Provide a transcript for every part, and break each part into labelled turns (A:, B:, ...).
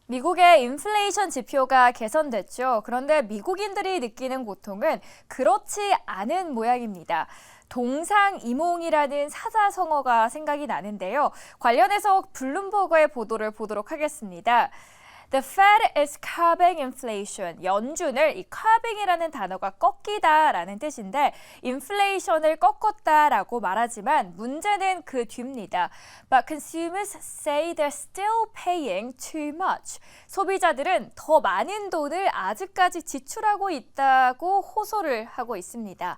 A: 미국의 인플레이션 지표가 개선됐죠. 그런데 미국인들이 느끼는 고통은 그렇지 않은 모양입니다. 동상이몽이라는 사자성어가 생각이 나는데요. 관련해서 블룸버그의 보도를 보도록 하겠습니다. The Fed is curbing inflation. 연준을 이 curbing이라는 단어가 꺾이다라는 뜻인데 인플레이션을 꺾었다라고 말하지만 문제는 그 뒤입니다. But consumers say they're still paying too much. 소비자들은 더 많은 돈을 아직까지 지출하고 있다고 호소를 하고 있습니다.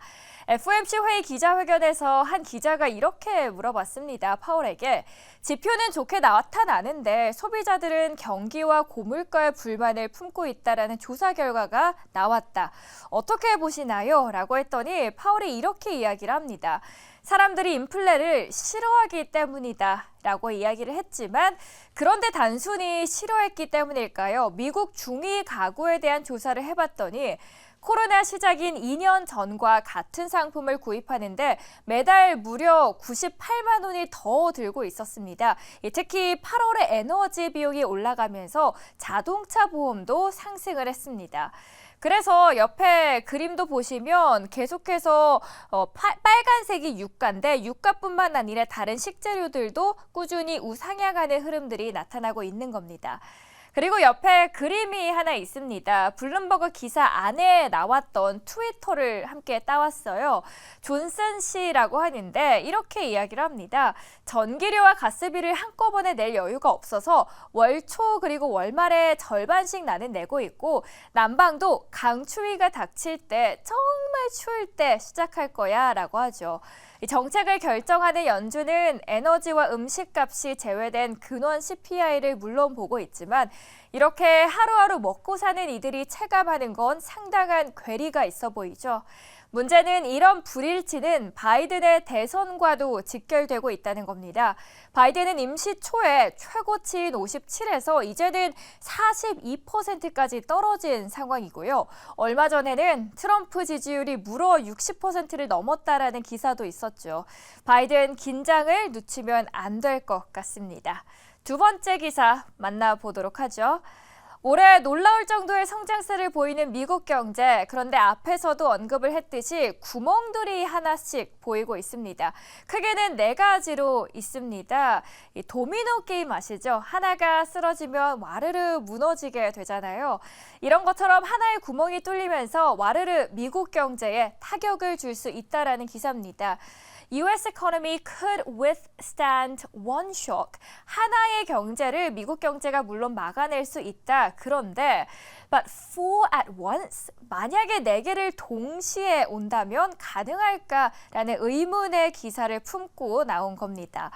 A: FOMC 회의 기자회견에서 한 기자가 이렇게 물어봤습니다. 파월에게. 지표는 좋게 나타나는데 소비자들은 경기와 고물가에 불만을 품고 있다라는 조사 결과가 나왔다. 어떻게 보시나요? 라고 했더니 파월이 이렇게 이야기를 합니다. 사람들이 인플레를 싫어하기 때문이다 라고 이야기를 했지만 그런데 단순히 싫어했기 때문일까요? 미국 중위 가구에 대한 조사를 해봤더니 코로나 시작인 2년 전과 같은 상품을 구입하는데 매달 무려 98만 원이 더 들고 있었습니다. 특히 8월에 에너지 비용이 올라가면서 자동차 보험도 상승을 했습니다. 그래서 옆에 그림도 보시면 계속해서 빨간색이 유가인데 유가뿐만 아니라 다른 식재료들도 꾸준히 우상향하는 흐름들이 나타나고 있는 겁니다. 그리고 옆에 그림이 하나 있습니다. 블룸버그 기사 안에 나왔던 트위터를 함께 따왔어요. 존슨 씨라고 하는데 이렇게 이야기를 합니다. 전기료와 가스비를 한꺼번에 낼 여유가 없어서 월 초 그리고 월 말에 절반씩 나는 내고 있고 난방도 강추위가 닥칠 때 정말 추울 때 시작할 거야 라고 하죠. 정책을 결정하는 연준은 에너지와 음식값이 제외된 근원 CPI를 물론 보고 있지만 이렇게 하루하루 먹고 사는 이들이 체감하는 건 상당한 괴리가 있어 보이죠. 문제는 이런 불일치는 바이든의 대선과도 직결되고 있다는 겁니다. 바이든은 임시 초에 최고치인 57에서 이제는 42%까지 떨어진 상황이고요. 얼마 전에는 트럼프 지지율이 무려 60%를 넘었다라는 기사도 있었죠. 바이든 긴장을 늦추면 안 될 것 같습니다. 두 번째 기사 만나보도록 하죠. 올해 놀라울 정도의 성장세를 보이는 미국 경제, 그런데 앞에서도 언급을 했듯이 구멍들이 하나씩 보이고 있습니다. 크게는 네 가지로 있습니다. 이 도미노 게임 아시죠? 하나가 쓰러지면 와르르 무너지게 되잖아요. 이런 것처럼 하나의 구멍이 뚫리면서 와르르 미국 경제에 타격을 줄 수 있다라는 기사입니다. US economy could withstand one shock. 하나의 경제를 미국 경제가 물론 막아낼 수 있다. 그런데 but four at once? 만약에 네 개를 동시에 온다면 가능할까라는 의문의 기사를 품고 나온 겁니다.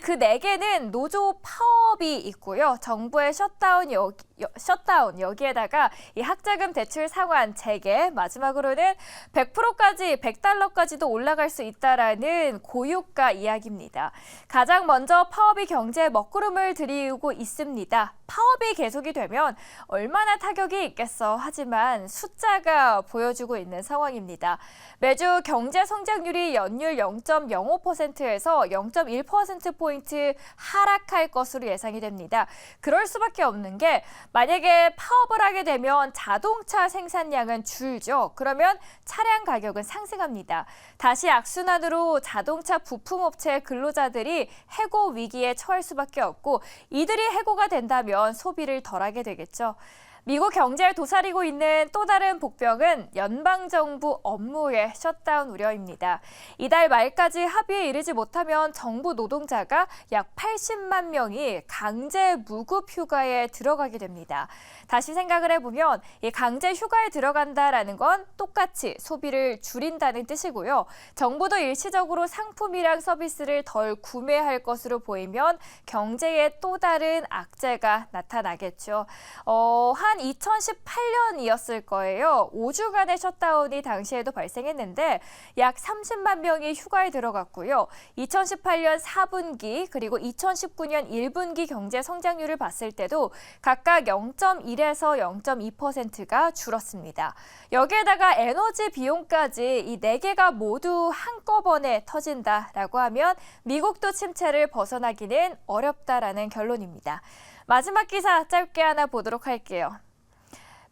A: 그 네 개는 노조 파업이 있고요. 정부의 셧다운 여기에다가 이 학자금 대출 상환 재개, 마지막으로는 100%까지 100달러까지도 올라갈 수 있다라는 고유가 이야기입니다. 가장 먼저 파업이 경제에 먹구름을 들이우고 있습니다. 파업이 계속이 되면 얼마나 타격이 있겠어. 하지만 숫자가 보여주고 있는 상황입니다. 매주 경제 성장률이 연율 0.05%에서 0.1%포인트 하락할 것으로 예상이 됩니다. 그럴 수밖에 없는 게 만약에 파업을 하게 되면 자동차 생산량은 줄죠. 그러면 차량 가격은 상승합니다. 다시 악순환으로 자동차 부품업체 근로자들이 해고 위기에 처할 수밖에 없고 이들이 해고가 된다면 소비를 덜하게 되겠죠. 미국 경제에 도사리고 있는 또 다른 복병은 연방정부 업무의 셧다운 우려입니다. 이달 말까지 합의에 이르지 못하면 정부 노동자가 약 80만 명이 강제 무급 휴가에 들어가게 됩니다. 다시 생각을 해보면 이 강제 휴가에 들어간다라는 건 똑같이 소비를 줄인다는 뜻이고요. 정부도 일시적으로 상품이랑 서비스를 덜 구매할 것으로 보이면 경제에 또 다른 악재가 나타나겠죠. 한 아마 2018년이었을 거예요. 5주간의 셧다운이 당시에도 발생했는데 약 30만 명이 휴가에 들어갔고요. 2018년 4분기 그리고 2019년 1분기 경제 성장률을 봤을 때도 각각 0.1에서 0.2%가 줄었습니다. 여기에다가 에너지 비용까지 이 4개가 모두 한꺼번에 터진다라고 하면 미국도 침체를 벗어나기는 어렵다라는 결론입니다. 마지막 기사 짧게 하나 보도록 할게요.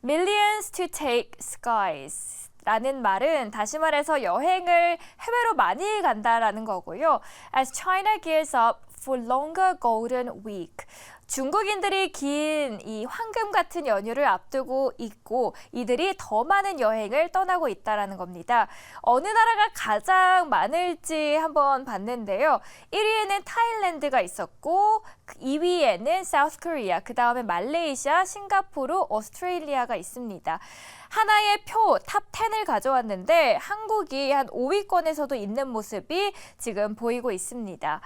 A: Millions to take skies. 라는 말은 다시 말해서 여행을 해외로 많이 간다라는 거고요. As China gears up for longer golden week. 중국인들이 긴 이 황금 같은 연휴를 앞두고 있고 이들이 더 많은 여행을 떠나고 있다라는 겁니다. 어느 나라가 가장 많을지 한번 봤는데요. 1위에는 타일랜드가 있었고 2위에는 사우스 코리아, 그 다음에 말레이시아, 싱가포르, 오스트레일리아가 있습니다. 하나의 표 탑 10을 가져왔는데 한국이 한 5위권에서도 있는 모습이 지금 보이고 있습니다.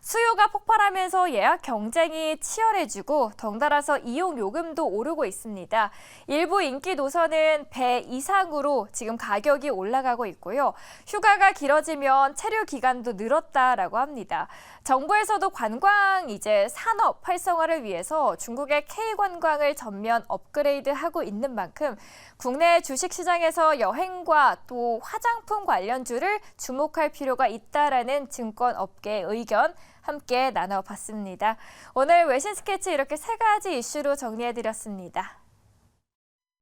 A: 수요가 폭발하면서 예약 경쟁이 치열해지고 덩달아서 이용 요금도 오르고 있습니다. 일부 인기 노선은 배 이상으로 지금 가격이 올라가고 있고요. 휴가가 길어지면 체류 기간도 늘었다라고 합니다. 정부에서도 관광 산업 활성화를 위해서 중국의 K-관광을 전면 업그레이드하고 있는 만큼 국내 주식시장에서 여행과 또 화장품 관련주를 주목할 필요가 있다라는 증권업계의 의견 함께 나눠봤습니다. 오늘 외신 스케치 이렇게 3가지 이슈로 정리해드렸습니다.